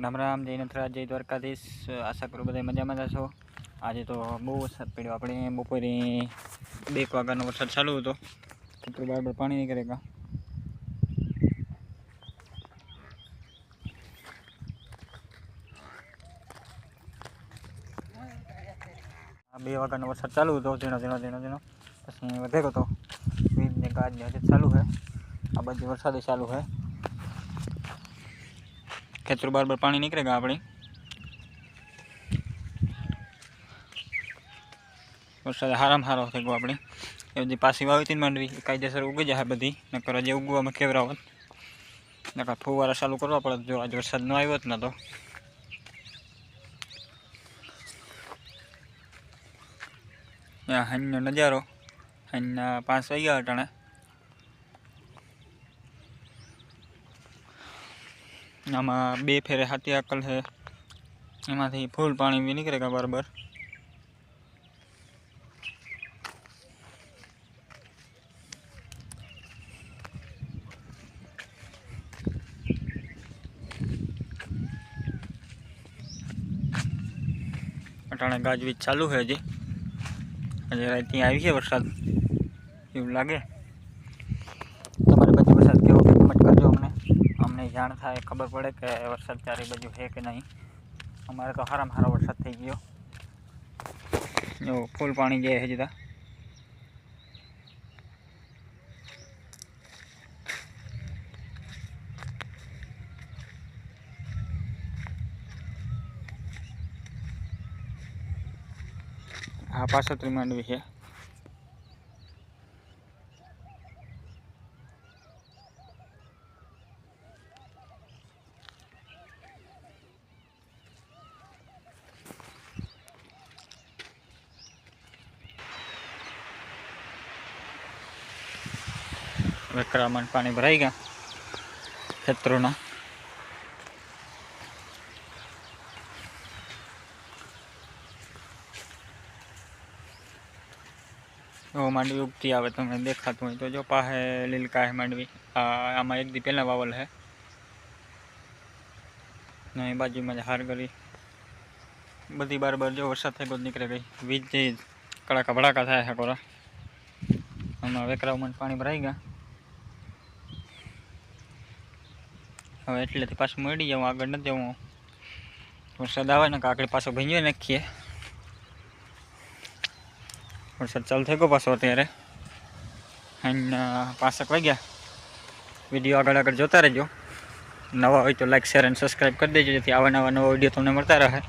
राम राम, जय नथराज, जय द्वारकाधीश। आशा करूँ बधाय मजामां छो। आज तो बहु वरसाद पड्यो। अपने बपोरे 2 वाग्यानो वरसाद चालू हतो। तो बार पानी निकलेगा। आ 2 वाग्यानो वरसाद चालू हतो, झीणो झीणो झीणो झीणो पछी वधेरो तो वीज ने गाज ने हजे चालू है। आ बाजू वरसाद चालू है। खेतर बार पानी निकलेगा। अपनी वरसाद हाराम हारो थई गयो। अपनी ए बधी पासी वावी मांडवी कायदेसर उगी जाए बधी, नकर हजे उगवामां केवरावत, नकर फुवारा चालू करवा पड़े जो आज वरसाद न आव्यो न तो। हांजनो नजारो, हांजना 5 वाग्या अटाणे। आमां 2 फेरे हाथी आकल है, एमांथी फूल पानी भी निकलेगा बराबर। अटाणे गाजवीज चालू है। हजी रात आई है वरसाद एवं लगे। तमारी बाजू वरसाद केवो के कमेंट करजो। अमने जाण थाय, खबर पड़े कि वरसाद चारे बाजू है कि नहीं। अमारे तो हाराम हारो वरसाद थई गयो। जो फूल पानी जे है जीता। हाँ, 65 मांडवी है। वेकरामां पानी भराई गया खेतरों। वो मांडवी उगती आवे तमने देखातुं होय तो जो पाहे लीलका है मांडवी। आमां एक दी पहेला वावल है ने बाजू में हार गरी बधी बार जो वरसाद थई गयो निकळे गई। वीज जे कड़ाका भड़ाका थाय है कोरा। आमां वेकरामां पानी भराई गया। हवे एटलेथी पाछुं मळी जाऊं, आगळ न जवुं। वरसाद आवे ने आगळ पाछो भींजवी नाखीए। वरसाद चालू थई गयो पाछो अत्यारे। 5 वाग्या। विडियो आगळ आगळ जोता रहेजो। नवा होय तो लाइक शेर एंड सब्सक्राइब कर देजो, जेथी आवा नवा विडियो तमने मळता रहे।